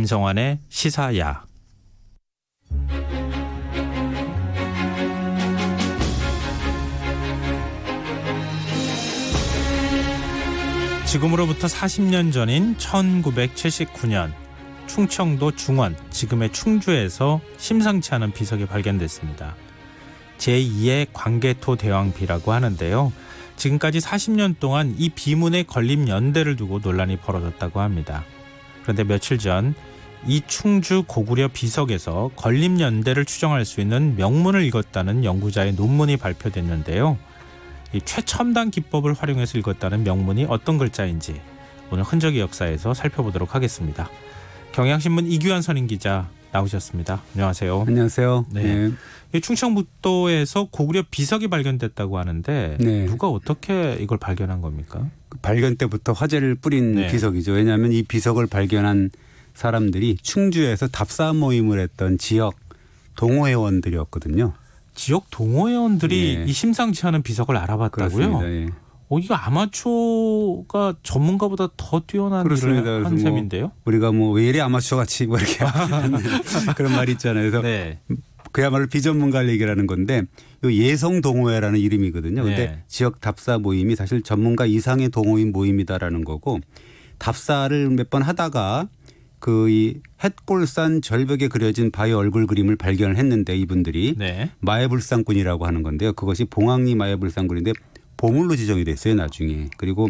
진성환의 시사야. 지금으로부터 40년 전인 1979년 충청도 중원, 지금의 충주에서 심상치 않은 비석이 발견됐습니다. 제2의 광개토 대왕비라고 하는데요. 지금까지 40년 동안 이 비문의 건립 연대를 두고 논란이 벌어졌다고 합니다. 그런데 며칠 전 이 충주 고구려 비석에서 건립 연대를 추정할 수 있는 명문을 읽었다는 연구자의 논문이 발표됐는데요. 이 최첨단 기법을 활용해서 읽었다는 명문이 어떤 글자인지 오늘 흔적의 역사에서 살펴보도록 하겠습니다. 경향신문 이규환 선임 기자 나오셨습니다. 안녕하세요. 안녕하세요. 네. 네. 충청북도에서 고구려 비석이 발견됐다고 하는데 네. 누가 어떻게 이걸 발견한 겁니까? 발견 때부터 화제를 뿌린 네. 비석이죠. 왜냐하면 이 비석을 발견한 사람들이 충주에서 답사 모임을 했던 지역 동호회원들이었거든요. 지역 동호회원들이 네. 이 심상치 않은 비석을 알아봤다고요? 그렇습니다. 예. 이거 아마추어가 전문가보다 더 뛰어난 그렇습니다. 일을 한 셈인데요? 우리가 왜 이래 아마추어 같이 뭐 이렇게 하는 그런 말이 있잖아요. 그래서 네. 그야말로 비전문가를 얘기하는 건데 이 예성 동호회라는 이름이거든요. 그런데 네. 지역 답사 모임이 사실 전문가 이상의 동호인 모임이다라는 거고, 답사를 몇 번 하다가 이 햇골산 절벽에 그려진 바위 얼굴 그림을 발견을 했는데 이분들이 네. 마애불상군이라고 하는 건데요. 그것이 봉황리 마애불상군인데 보물로 지정이 됐어요, 나중에. 그리고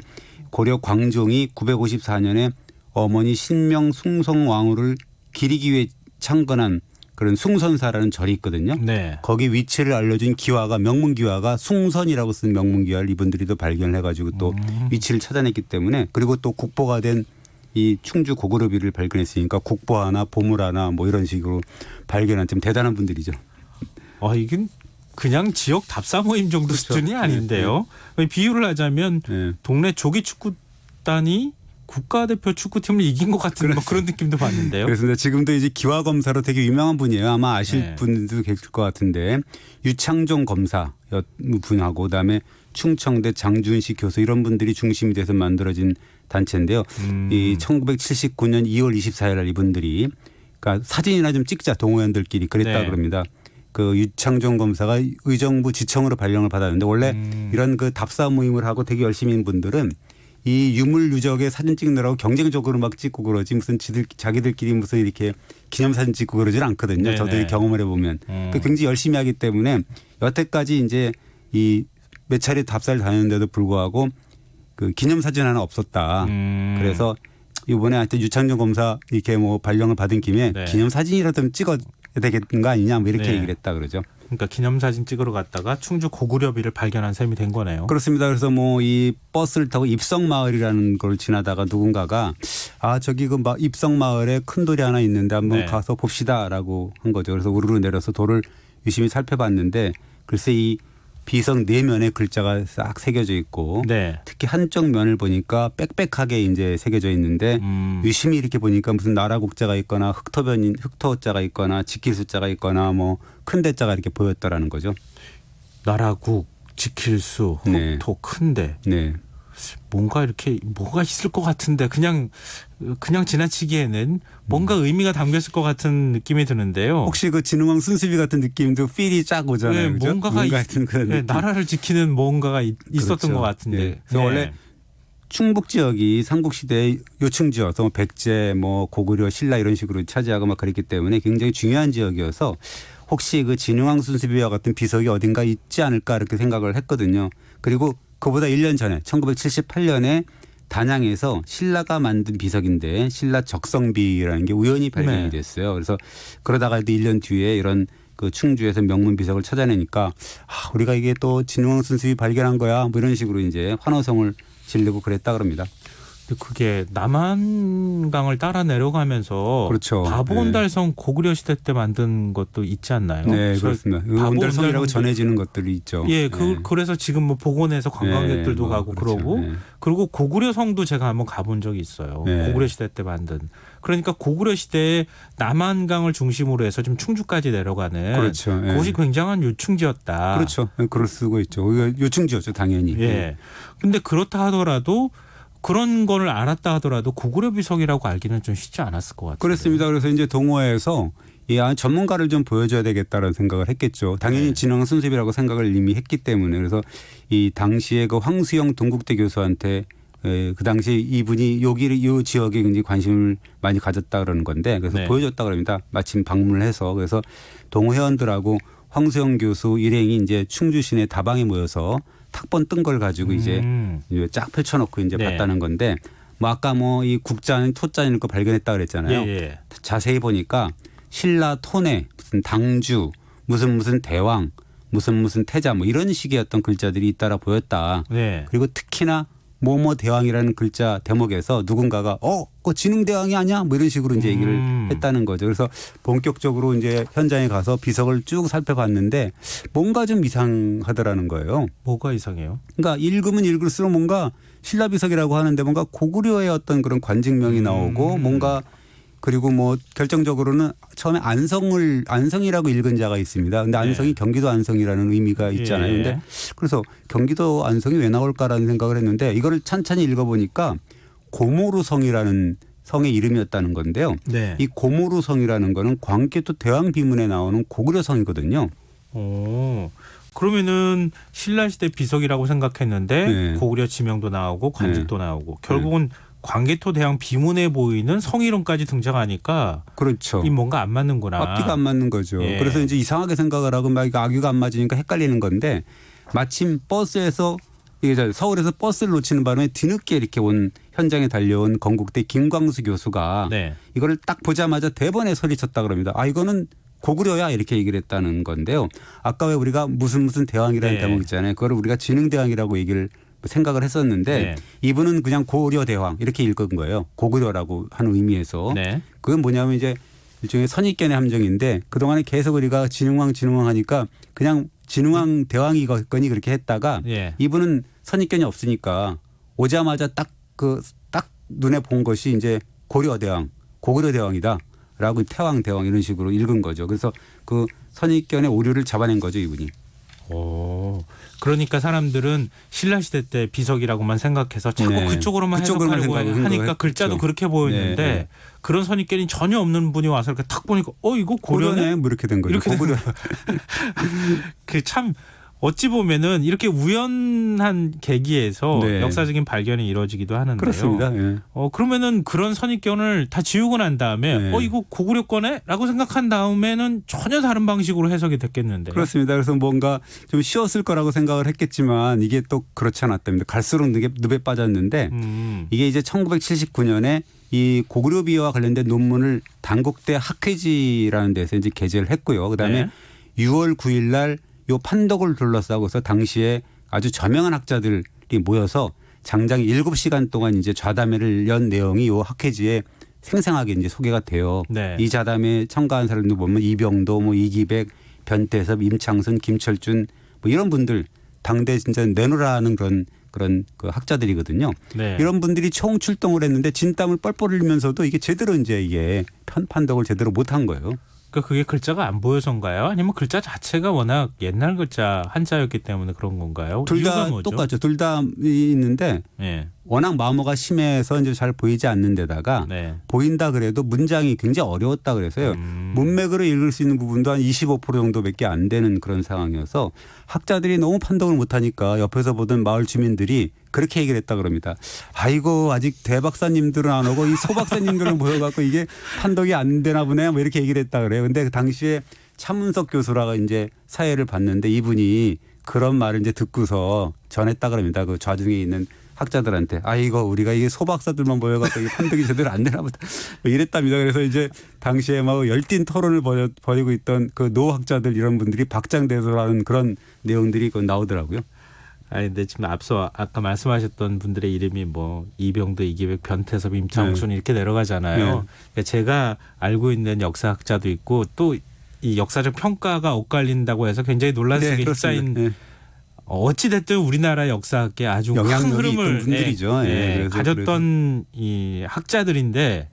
고려 광종이 954년에 어머니 신명 숭성왕후를 기리기 위해 창건한 그런 숭선사라는 절이 있거든요. 네. 거기 위치를 알려준 기와가, 명문기와가 숭선이라고 쓴 명문기와를 이분들이 또 발견을 해가지고 또 위치를 찾아냈기 때문에, 그리고 또 국보가 된 이 충주 고구려비를 발견했으니까 국보 하나 보물 하나 뭐 이런 식으로 발견한 좀 대단한 분들이죠. 이게 그냥 지역 답사 모임 정도 그렇죠. 수준이 아닌데요. 비유를 하자면 네. 동네 조기 축구단이 국가대표 축구팀을 이긴 것 같은 뭐 그런 느낌도 받는데요. 그렇습니다. 지금도 이제 기와 검사로 되게 유명한 분이에요. 아마 아실 네. 분들도 계실 것 같은데, 유창종 검사 분하고 그다음에 충청대 장준식 교수 이런 분들이 중심이 돼서 만들어진 단체인데요. 이 1979년 2월 24일 날 이분들이, 그러니까 사진이나 좀 찍자 동호원들끼리 그랬다 네. 그럽니다. 그 유창종 검사가 의정부 지청으로 발령을 받았는데, 원래 이런 그 답사 모임을 하고 되게 열심히 인 분들은 이 유물 유적에 사진 찍느라고 경쟁적으로 막 찍고 그러지, 무슨 자기들끼리 무슨 이렇게 기념사진 찍고 그러질 않거든요. 네네. 저들이 경험을 해보면. 굉장히 열심히 하기 때문에 여태까지 이제 이 몇 차례 답사를 다녔는데도 불구하고 그 기념사진 하나 없었다. 그래서 이번에 하여튼 유창종 검사 이렇게 뭐 발령을 받은 김에 네. 기념사진이라도 찍어야 되겠는 거 아니냐 뭐 이렇게 네. 얘기를 했다 그러죠. 그러니까 기념사진 찍으러 갔다가 충주 고구려비를 발견한 셈이 된 거네요. 그렇습니다. 그래서 뭐 이 버스를 타고 입성마을이라는 걸 지나다가 누군가가 저기 그 입성마을에 큰 돌이 하나 있는데 한번 네. 가서 봅시다라고 한 거죠. 그래서 우르르 내려서 돌을 유심히 살펴봤는데, 글쎄 이 비석 내면에 글자가 싹 새겨져 있고, 네. 특히 한쪽 면을 보니까 빽빽하게 이제 새겨져 있는데 유심히 이렇게 보니까 무슨 나라 국자가 있거나 흑토자가 있거나 지킬 숫자가 있거나 뭐 큰 대자가 이렇게 보였더라는 거죠. 나라국, 지킬수, 네. 흑토, 큰데 네. 뭔가 이렇게 뭐가 있을 것 같은데 그냥 지나치기에는 뭔가 의미가 담겨 있을 것 같은 느낌이 드는데요. 혹시 그 진흥왕 순수비 같은 느낌도 필이 쫙 오잖아요. 네, 그죠? 뭔가 같은 그런 네, 느낌. 나라를 지키는 뭔가가 있었던 그렇죠. 것 같은데. 네. 그래서 원래 충북 지역이 삼국시대의 요충 지역, 뭐 백제, 뭐 고구려, 신라 이런 식으로 차지하고 막 그랬기 때문에 굉장히 중요한 지역이어서 혹시 그 진흥왕 순수비와 같은 비석이 어딘가 있지 않을까 이렇게 생각을 했거든요. 그리고 그보다 1년 전에 1978년에 단양에서 신라가 만든 비석인데 신라 적성비라는 게 우연히 발견이 네. 됐어요. 그래서 그러다가 1년 뒤에 이런 그 충주에서 명문 비석을 찾아내니까 우리가 이게 또 진흥왕 순수비 발견한 거야 뭐 이런 식으로 이제 환호성을 지르고 그랬다 그럽니다. 근데 그게 남한강을 따라 내려가면서 그렇죠. 바보온달성 고구려 시대 때 만든 것도 있지 않나요? 네, 그렇습니다. 온달성이라고 전해지는 것들이 있죠. 예, 네. 그래서 지금 뭐 복원해서 관광객들도 뭐 가고 그렇죠. 그러고 네. 그리고 고구려 성도 제가 한번 가본 적이 있어요. 네. 고구려 시대 때 만든. 그러니까 고구려 시대에 남한강을 중심으로 해서 좀 충주까지 내려가는 그렇죠. 네. 그것이 굉장한 요충지였다. 그렇죠. 그럴 수가 있죠. 요충지였죠, 당연히. 예. 근데 그렇다 하더라도 그런 거를 알았다 하더라도 고구려 비석이라고 알기는 좀 쉽지 않았을 것 같아요. 그렇습니다. 그래서 이제 동호회에서 전문가를 좀 보여줘야 되겠다는 생각을 했겠죠. 당연히 네. 진흥 순습이라고 생각을 이미 했기 때문에 그래서 이 당시에 그 황수영 동국대 교수한테 그 당시 이분이 이 지역에 굉장히 관심을 많이 가졌다 그러는 건데 그래서 네. 보여줬다 그럽니다. 마침 방문을 해서 그래서 동호회원들하고 황수영 교수 일행이 이제 충주 시내 다방에 모여서 탁본 뜬 걸 가지고 이제 쫙 펼쳐놓고 이제 네. 봤다는 건데 뭐 아까 뭐 이 국자는 토자는 거 발견했다 그랬잖아요. 예. 자세히 보니까 신라 토내 무슨 당주 무슨 대왕 무슨 태자 뭐 이런 식의 어떤 글자들이 잇따라 보였다. 네. 그리고 특히나 뭐뭐 대왕이라는 글자 대목에서 누군가가 그거 진흥대왕이 아니야? 뭐 이런 식으로 이제 얘기를 했다는 거죠. 그래서 본격적으로 이제 현장에 가서 비석을 쭉 살펴봤는데 뭔가 좀 이상하더라는 거예요. 뭐가 이상해요? 그러니까 읽으면 읽을수록 뭔가 신라 비석이라고 하는데 뭔가 고구려의 어떤 그런 관직명이 나오고 뭔가 그리고 뭐 결정적으로는 처음에 안성이라고 읽은 자가 있습니다. 근데 안성이 네. 경기도 안성이라는 의미가 있잖아요. 예. 근데 그래서 경기도 안성이 왜 나올까라는 생각을 했는데 이거를 찬찬히 읽어보니까 고모루성이라는 성의 이름이었다는 건데요. 네. 이 고모루성이라는 거는 광개토 대왕 비문에 나오는 고구려 성이거든요. 오. 그러면은 신라시대 비석이라고 생각했는데 네. 고구려 지명도 나오고 관직도 나오고 결국은 광개토 대왕 비문에 보이는 성 이름까지 등장하니까 그렇죠. 이 뭔가 안 맞는구나. 앞뒤가 안 맞는 거죠. 예. 그래서 이제 이상하게 생각을 하고 막 악유가 안 맞으니까 헷갈리는 건데 마침 버스에서 이게 서울에서 버스를 놓치는 바람에 뒤늦게 이렇게 온 현장에 달려온 건국대 김광수 교수가 네. 이거를 딱 보자마자 대번에 소리쳤다 그럽니다. 이거는 고구려야 이렇게 얘기를 했다는 건데요. 아까 왜 우리가 무슨 대왕이라는 네. 대목 있잖아요. 그거를 우리가 진흥대왕이라고 얘기를 생각을 했었는데 네. 이분은 그냥 고려 대왕 이렇게 읽은 거예요. 고구려라고 하는 의미에서. 네. 그건 뭐냐면 이제 일종의 선입견의 함정인데 그동안에 계속 우리가 진흥왕 하니까 그냥 진흥왕 대왕이거니 그렇게 했다가 예. 이분은 선입견이 없으니까 오자마자 딱 눈에 본 것이 이제 고구려 대왕이다라고 태왕 대왕 이런 식으로 읽은 거죠. 그래서 그 선입견의 오류를 잡아낸 거죠, 이분이. 오. 그러니까 사람들은 신라시대 때 비석이라고만 생각해서 자꾸 네. 그쪽으로만 그쪽으로만 해석하려고 하니까 생각했죠. 글자도 그렇게 보였는데 네. 그런 선입견이 전혀 없는 분이 와서 이렇게 탁 보니까 이거 고려네? 뭐 이렇게 된 거죠. 이렇게 된 고구려. 그 참 어찌 보면은 이렇게 우연한 계기에서 네. 역사적인 발견이 이루어지기도 하는데요. 그렇습니다. 예. 그러면은 그런 선입견을 다 지우고 난 다음에 네. 이거 고구려 거네?라고 생각한 다음에는 전혀 다른 방식으로 해석이 됐겠는데. 그렇습니다. 그래서 뭔가 좀 쉬웠을 거라고 생각을 했겠지만 이게 또 그렇지 않았답니다. 갈수록 늪에 빠졌는데 이게 이제 1979년에 이 고구려 비와 관련된 논문을 단국대 학회지라는 데서 이제 게재를 했고요. 그다음에 네. 6월 9일 날 요 판덕을 둘러싸고서 당시에 아주 저명한 학자들이 모여서 장장 7시간 동안 이제 좌담회를 연 내용이 요 학회지에 생생하게 이제 소개가 돼요. 네. 이 좌담회에 참가한 사람들 보면 이병도, 뭐 이기백, 변태섭, 임창순, 김철준 뭐 이런 분들 당대 진짜 내놓으라는 그런 그 학자들이거든요. 네. 이런 분들이 총 출동을 했는데 진땀을 뻘뻘 흘리면서도 이게 제대로 이제 이게 판독을 제대로 못한 거예요. 그러니까 그게 글자가 안 보여서인가요? 아니면 글자 자체가 워낙 옛날 글자 한자였기 때문에 그런 건가요? 둘 이유가 다 뭐죠? 똑같죠. 둘 다 있는데 네. 워낙 마모가 심해서 이제 잘 보이지 않는 데다가 네. 보인다 그래도 문장이 굉장히 어려웠다 그래서요. 문맥으로 읽을 수 있는 부분도 한 25% 정도밖에 안 되는 그런 상황이어서 학자들이 너무 판독을 못하니까 옆에서 보던 마을 주민들이 그렇게 얘기를 했다 그럽니다. 아이고 아직 대박사님들은 안 오고 이 소박사님들은 모여갖고 이게 판독이 안 되나 보네 뭐 이렇게 얘기를 했다 그래요. 근데 그 당시에 차문석 교수라가 이제 사회를 봤는데 이분이 그런 말을 이제 듣고서 전했다 그럽니다. 그 좌중에 있는 학자들한테 아이고 우리가 이게 소박사들만 모여갖고 이게 판독이 제대로 안 되나 보다 뭐 이랬답니다. 그래서 이제 당시에 막 열띤 토론을 벌이고 있던 그 노학자들 이런 분들이 박장대소라는 그런 내용들이 나오더라고요. 아니 근데 지금 앞서 아까 말씀하셨던 분들의 이름이 뭐 이병도, 이기백, 변태섭, 임창순 이렇게 내려가잖아요. 네. 그러니까 제가 알고 있는 역사학자도 있고 또 이 역사적 평가가 엇갈린다고 해서 굉장히 논란 속에 휩싸인 네. 어찌 됐든 우리나라 역사학계 아주 큰 영향력이 흐름을 있던 분들이죠. 예, 그래서 가졌던 이 학자들인데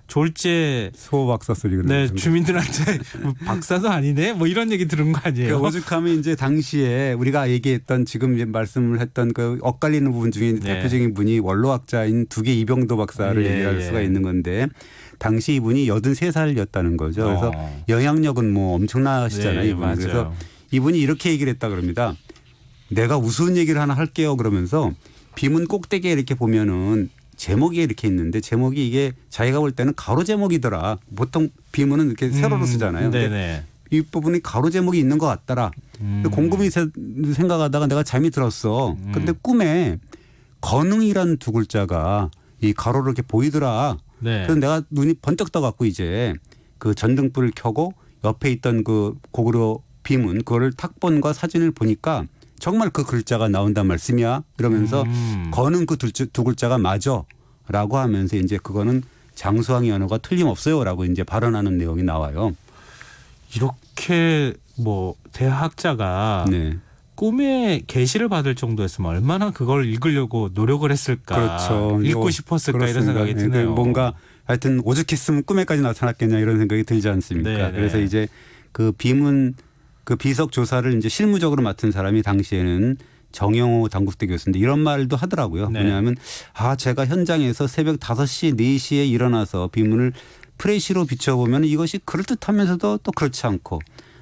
졸제 소박사 소리 그런 네, 거. 주민들한테 박사도 아니네 뭐 이런 얘기 들은 거 아니에요? 오죽하면 이제 당시에 우리가 얘기했던 지금 이제 말씀을 했던 그 엇갈리는 부분 중에 네. 대표적인 분이 원로학자인 두개 이병도 박사를 예, 얘기할 예. 수가 있는 건데 당시 이분이 83살이었다는 거죠. 그래서 영향력은 뭐 엄청나시잖아요. 네, 이분. 맞아요. 그래서 이분이 이렇게 얘기를 했다 그럽니다. 내가 우스운 얘기를 하나 할게요. 그러면서 비문 꼭대기에 이렇게 보면은 제목이 이렇게 있는데 제목이 이게 자기가 볼 때는 가로 제목이더라. 보통 비문은 이렇게 세로로 쓰잖아요. 근데 네네. 이 부분이 가로 제목이 있는 것 같더라. 곰곰이 생각하다가 내가 잠이 들었어. 근데 꿈에 건흥이라는 두 글자가 이 가로로 이렇게 보이더라. 네. 그래서 내가 눈이 번쩍 떠갖고 이제 그 전등불을 켜고 옆에 있던 그 고구려 비문 그거를 탁본과 사진을 보니까 정말 그 글자가 나온단 말씀이야. 이러면서 거는 그 두 글자가 맞아라고 하면서 이제 그거는 장수왕의 언어가 틀림없어요라고 이제 발언하는 내용이 나와요. 이렇게 뭐 대학자가 네. 꿈에 계시를 받을 정도였으면 얼마나 그걸 읽으려고 노력을 했을까. 그렇죠. 읽고 싶었을까 그렇습니다. 이런 생각이 드네요. 뭔가 하여튼 오죽했으면 꿈에까지 나타났겠냐 이런 생각이 들지 않습니까? 네네. 그래서 이제 그 비문 그 비석 조사를 이제 실무적으로 맡은 사람이 당시에는 정영호 당국대 교수인데 이런 말도 하더라고요. 네. 왜냐하면 제가 현장에서 새벽 5시, 4시에 일어나서 비문을 프레시로 비춰보면 이것이 그럴듯하면서도 또 그렇지 않고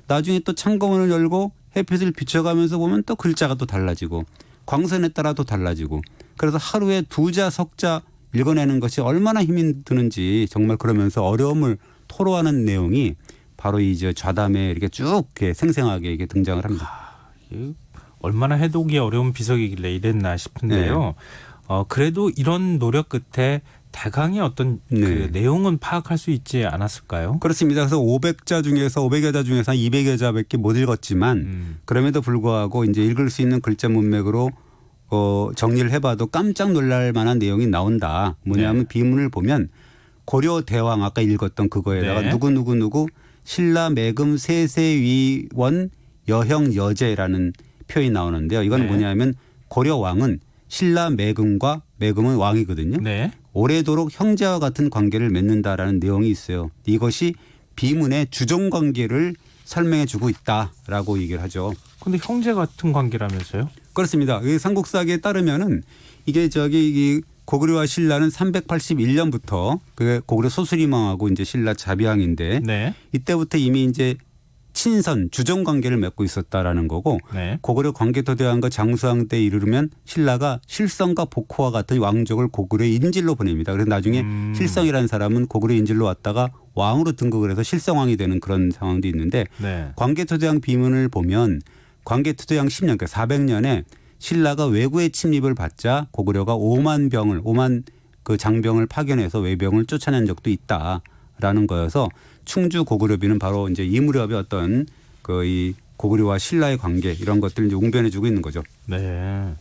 나중에 또 창거문을 열고 햇빛을 비춰가면서 보면 또 글자가 또 달라지고 광선에 따라 또 달라지고 그래서 하루에 2자, 석자 읽어내는 것이 얼마나 힘이 드는지 정말 그러면서 어려움을 토로하는 내용이 바로 이제 좌담에 이렇게 쭉 이렇게 생생하게 이게 등장을 합니다. 얼마나 해독이 어려운 비석이길래 이랬나 싶은데요. 그래도 이런 노력 끝에 대강의 어떤 그 내용은 파악할 수 있지 않았을까요? 그렇습니다. 그래서 500자 중에서 500여 자 중에서 한 200여 자밖에 못 읽었지만 그럼에도 불구하고 이제 읽을 수 있는 글자 문맥으로 정리를 해봐도 깜짝 놀랄 만한 내용이 나온다. 뭐냐면 비문을 보면 고려 대왕 아까 읽었던 그거에다가 누구 신라 매금 세세위원 여형 여제라는 표현이 나오는데요. 이건 뭐냐면 고려 왕은 신라 매금과 매금은 왕이거든요. 네. 오래도록 형제와 같은 관계를 맺는다라는 내용이 있어요. 이것이 비문의 주종 관계를 설명해 주고 있다라고 얘기를 하죠. 그런데 형제 같은 관계라면서요? 그렇습니다. 삼국사기에 따르면은 이게 이 고구려와 신라는 381년부터 그 고구려 소수리망하고 이제 신라 자비왕인데 이때부터 이미 이제 친선 주종 관계를 맺고 있었다라는 거고 고구려 광개토대왕과 장수왕 때 이르면 신라가 실성과 복호와 같은 왕족을 고구려의 인질로 보냅니다. 그래서 나중에 실성이라는 사람은 고구려 인질로 왔다가 왕으로 등극을 해서 실성왕이 되는 그런 상황도 있는데 광개토대왕 비문을 보면 광개토대왕 10년 그러니까 400년에 신라가 외구의 침입을 받자 고구려가 5만 그 장병을 파견해서 외병을 쫓아낸 적도 있다라는 거여서 충주 고구려비는 바로 이제 이 무렵의 어떤 이 고구려와 신라의 관계 이런 것들을 이제 웅변해주고 있는 거죠. 네.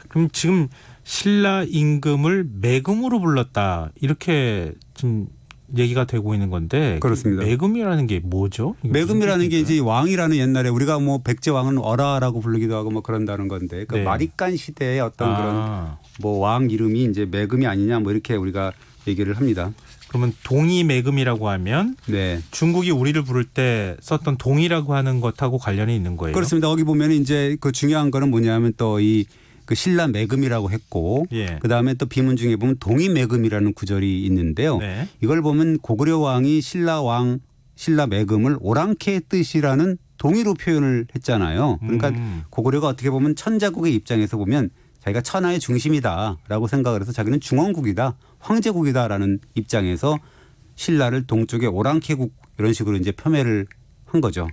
그럼 지금 신라 임금을 매금으로 불렀다 이렇게 좀 얘기가 되고 있는 건데 그렇습니다. 매금이라는 게 뭐죠? 매금이라는 게 이제 왕이라는 옛날에 우리가 뭐 백제 왕은 어라라고 부르기도 하고 뭐 그런다는 건데 그 마리깐 시대의 어떤 그런 뭐 왕 이름이 이제 매금이 아니냐 뭐 이렇게 우리가 얘기를 합니다. 그러면 동이 매금이라고 하면 중국이 우리를 부를 때 썼던 동이라고 하는 것하고 관련이 있는 거예요. 그렇습니다. 거기 보면 이제 그 중요한 거는 뭐냐면 또 그 신라 매금이라고 했고 그다음에 또 비문 중에 보면 동이 매금이라는 구절이 있는데요. 이걸 보면 고구려 왕이 신라 매금을 오랑캐의 뜻이라는 동의로 표현을 했잖아요. 그러니까 고구려가 어떻게 보면 천자국의 입장에서 보면 자기가 천하의 중심이다라고 생각을 해서 자기는 중원국이다, 황제국이다라는 입장에서 신라를 동쪽의 오랑캐국 이런 식으로 이제 폄훼를 한 거죠.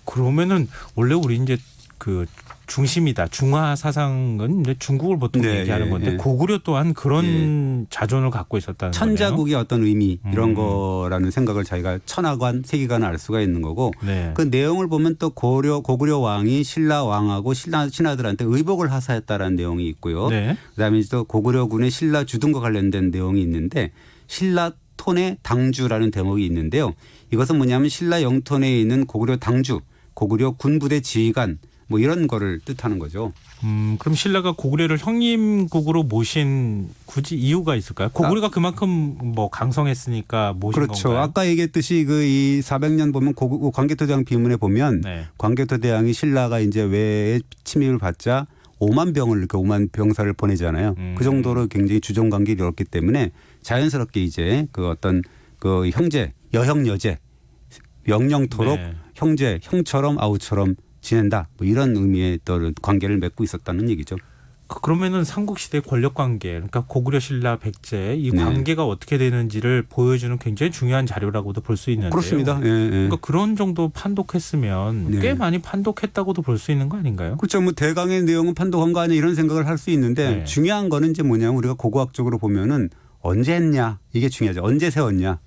그러면은 원래 우리 이제 그 중심이다. 중화 사상은 이제 중국을 보통 얘기하는 건데 고구려 또한 그런 자존을 갖고 있었다는 거네요. 천자국의 어떤 의미 이런 거라는 생각을 자기가 천하관, 세계관을 알 수가 있는 거고 그 내용을 보면 또 고구려 왕이 신라 왕하고 신하들한테 의복을 하사했다라는 내용이 있고요. 그다음에 또 고구려군의 신라 주둔과 관련된 내용이 있는데 신라 톤의 당주라는 대목이 있는데요. 이것은 뭐냐면 신라 영톤에 있는 고구려 당주, 고구려 군부대 지휘관 뭐 이런 거를 뜻하는 거죠. 그럼 신라가 고구려를 형님국으로 모신 굳이 이유가 있을까요? 고구려가 그만큼 뭐 강성했으니까 모신 그렇죠. 건가요? 아까 얘기했듯이 그 이 400년 보면 광개토대왕 비문에 보면 네. 광개토대왕이 신라가 이제 외에 침입을 받자 5만 병을 이렇게 5만 병사를 보내잖아요. 그 정도로 굉장히 주종 관계를 이뤘기 때문에 자연스럽게 이제 그 어떤 그 형제, 여형 여제 영영토록 네. 형제, 형처럼 아우처럼 지낸다. 뭐 이런 의미의 또 관계를 맺고 있었다는 얘기죠. 그러면은 삼국시대 권력 관계, 그러니까 고구려, 신라, 백제 이 네. 관계가 어떻게 되는지를 보여주는 굉장히 중요한 자료라고도 볼 수 있는데요. 그렇습니다. 예, 예. 그러니까 그런 정도 판독했으면 네. 꽤 많이 판독했다고도 볼 수 있는 거 아닌가요? 그렇죠. 뭐 대강의 내용은 판독한 거 아니야 이런 생각을 할 수 있는데 네. 중요한 거는 이제 뭐냐면 우리가 고고학적으로 보면은 언제 했냐 이게 중요하죠. 언제 세웠냐.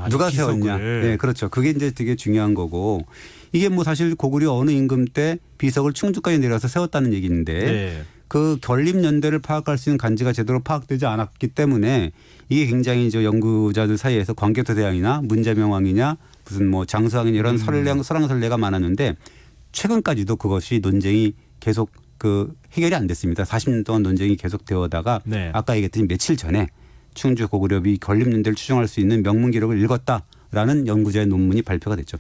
누가 세웠냐. 네, 그렇죠. 그게 이제 되게 중요한 거고 이게 뭐 사실 고구려 어느 임금 때 비석을 충주까지 내려서 세웠다는 얘기인데 네. 그 건립 연대를 파악할 수 있는 간지가 제대로 파악되지 않았기 때문에 이게 굉장히 이제 연구자들 사이에서 광개토대왕이나 문제명왕이냐 무슨 뭐 장수왕이냐 이런 설왕설래가 많았는데 최근까지도 그것이 논쟁이 계속 그 해결이 안 됐습니다. 40년 동안 논쟁이 계속되어 오다가 네. 아까 얘기했듯이 며칠 전에 충주 고구려비 건립 연대를 추정할 수 있는 명문 기록을 읽었다라는 연구자의 논문이 발표가 됐죠.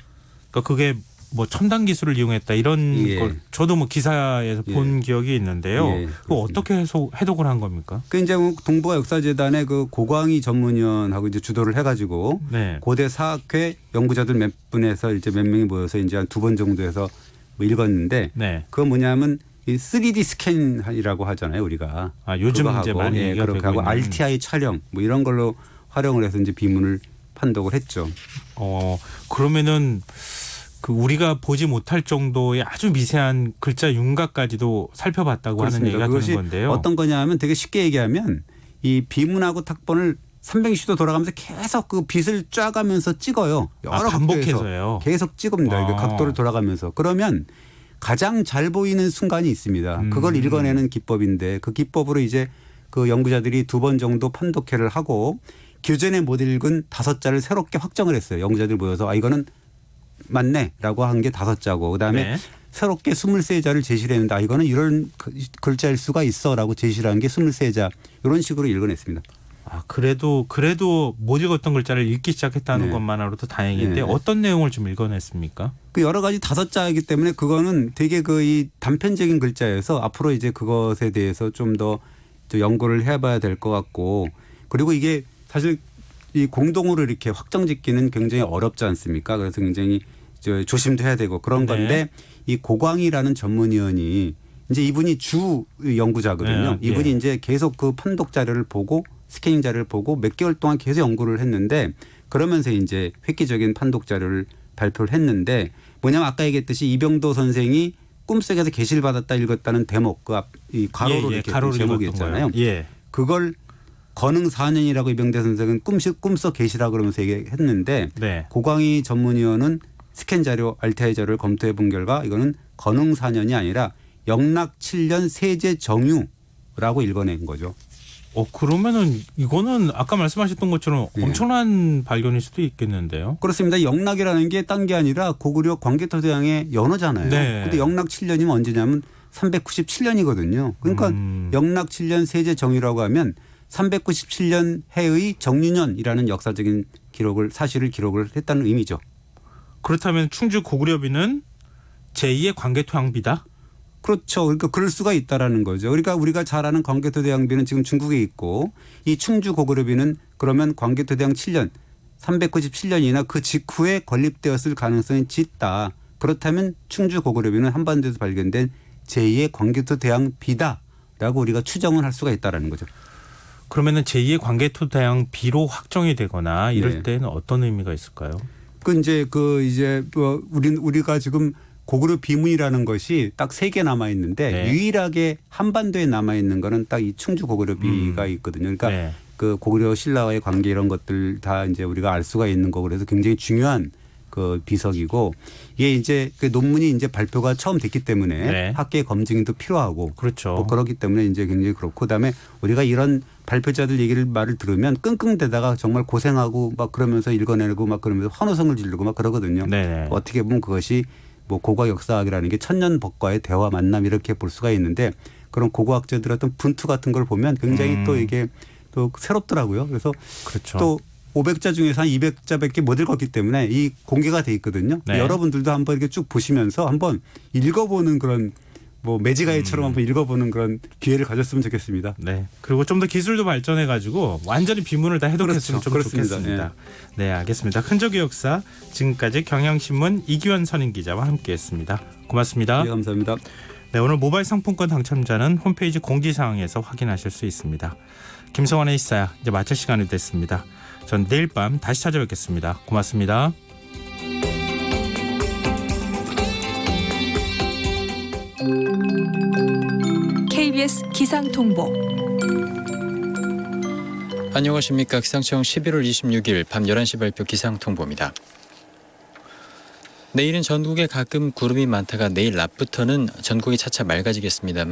그러니까 그게 뭐 첨단 기술을 이용했다 이런 예. 걸 저도 뭐 기사에서 본 기억이 있는데요. 예, 그거 어떻게 해독을 한 겁니까? 그 이제 동북아 역사재단의 그 고광희 전문위원하고 이제 주도를 해가지고 네. 고대 사학회 연구자들 몇 분에서 이제 몇 명이 모여서 이제 한 2번 정도 해서 뭐 읽었는데 네. 그건 뭐냐면 이 3D 스캔이라고 하잖아요 우리가. 아, 요즘 그거 이제 하고, 많이 얘기가 그렇게 되고 하고 있는. RTI 촬영 뭐 이런 걸로 활용을 해서 이제 비문을 판독을 했죠. 그러면은 그 우리가 보지 못할 정도의 아주 미세한 글자 윤곽까지도 살펴봤다고 그렇습니다. 하는 얘기가 그것이 되는 건데요. 어떤 거냐면 되게 쉽게 얘기하면 이 비문하고 탁본을 360도 돌아가면서 계속 그 빛을 쫙가면서 찍어요. 여러 반복해서요. 계속 찍습니다. 이렇게 아. 각도를 돌아가면서. 그러면 가장 잘 보이는 순간이 있습니다. 그걸 읽어내는 기법인데 그 기법으로 이제 그 연구자들이 2번 정도 판독회를 하고 교전에 못 읽은 5자를 새롭게 확정을 했어요. 연구자들 모여서 이거는 맞네라고 한 게 5자고 그다음에 네. 새롭게 23자를 제시를 했는데 이거는 이런 글자일 수가 있어라고 제시를 한 게 23자 이런 식으로 읽어냈습니다. 아, 그래도 못 읽었던 글자를 읽기 시작했다는 네. 것만으로도 다행인데 네. 어떤 내용을 좀 읽어냈습니까? 그 여러 가지 5자이기 때문에 그거는 되게 그 이 단편적인 글자여서 앞으로 이제 그것에 대해서 좀 더 연구를 해봐야 될 것 같고 그리고 이게 사실 이 공동으로 이렇게 확정짓기는 굉장히 어렵지 않습니까? 그래서 굉장히 조심도 해야 되고 그런 건데 네. 이 고광희라는 전문위원이 이제 이분이 주 연구자거든요. 네. 이분이 네. 이제 계속 그 판독 자료를 보고 스캐닝 자료를 보고 몇 개월 동안 계속 연구를 했는데 그러면서 이제 획기적인 판독 자료를 발표를 했는데 뭐냐면 아까 얘기했듯이 이병도 선생이 꿈속에서 계시를 받았다 읽었다는 대목 이 가로로 이렇게 가로로 제목이 읽었던 있잖아요. 거예요. 예. 그걸 건흥 4년이라고 이병대 선생은 꿈속 계시라 그러면서 얘기했는데 네. 고광희 전문위원은 스캔 자료, RTI 자료를 검토해 본 결과 이거는 건흥 4년이 아니라 영락 7년 세제 정유라고 읽어낸 거죠. 그러면은 이거는 아까 말씀하셨던 것처럼 예. 엄청난 발견일 수도 있겠는데요. 그렇습니다. 영락이라는 게 딴 게 아니라 고구려 광개토대왕의 연호잖아요. 네. 근데 영락 7년이면 언제냐면 397년이거든요. 그러니까 영락 7년 세제 정유라고 하면 397년 해의 정유년이라는 역사적인 사실을 기록을 했다는 의미죠. 그렇다면 충주 고구려비는 제2의 광개토왕비다. 그렇죠. 그러니까 그럴 수가 있다라는 거죠. 그러니까 우리가 잘 아는 광개토대왕비는 지금 중국에 있고 이 충주 고구려비는 그러면 광개토대왕 7년 397년이나 그 직후에 건립되었을 가능성이 짙다. 그렇다면 충주 고구려비는 한반도에서 발견된 제2의 광개토대왕비다라고 우리가 추정을 할 수가 있다라는 거죠. 그러면은 제2의 광개토대왕비로 확정이 되거나 이럴 네. 때는 어떤 의미가 있을까요? 우리가 지금 고구려 비문이라는 것이 딱 3개 남아 있는데 네. 유일하게 한반도에 남아 있는 거는 딱 이 충주 고구려비가 있거든요. 그러니까 네. 그 고구려 신라와의 관계 이런 것들 다 이제 우리가 알 수가 있는 거고 그래서 굉장히 중요한 그 비석이고 이게 이제 그 논문이 이제 발표가 처음 됐기 때문에 네. 학계 검증도 필요하고 그렇죠. 뭐 그렇기 때문에 이제 굉장히 그렇고 그다음에 우리가 이런 발표자들 말을 들으면 끙끙대다가 정말 고생하고 막 그러면서 읽어내고 막 그러면서 환호성을 지르고 막 그러거든요. 네네. 어떻게 보면 그것이 뭐 고고학 역사학이라는 게 천년법과의 대화 만남 이렇게 볼 수가 있는데 그런 고고학자들의 어떤 분투 같은 걸 보면 굉장히 또 이게 또 새롭더라고요. 그래서 그렇죠. 또 500자 중에서 한 200자밖에 못 읽었기 때문에 이 공개가 돼 있거든요. 네. 여러분들도 한번 이렇게 쭉 보시면서 한번 읽어보는 그런 뭐 매지가이처럼 한번 읽어보는 그런 기회를 가졌으면 좋겠습니다. 네. 그리고 좀 더 기술도 발전해가지고 완전히 비문을 다 해독했으면 그렇죠. 좀 그렇습니다. 좋겠습니다. 네, 알겠습니다. 흔적의 역사 지금까지 경향신문 이기원 선임 기자와 함께했습니다. 고맙습니다. 네, 감사합니다. 네, 오늘 모바일 상품권 당첨자는 홈페이지 공지사항에서 확인하실 수 있습니다. 김성환의 시사야 이제 마칠 시간이 됐습니다. 전 내일 밤 다시 찾아뵙겠습니다. 고맙습니다. KBS 기상통보. 안녕하십니까. 기상청 11월 26일 밤 11시 발표 기상통보입니다. 내일은 전국에 가끔 구름이 많다가 내일 낮부터는 전국이 차차 맑아지겠습니다만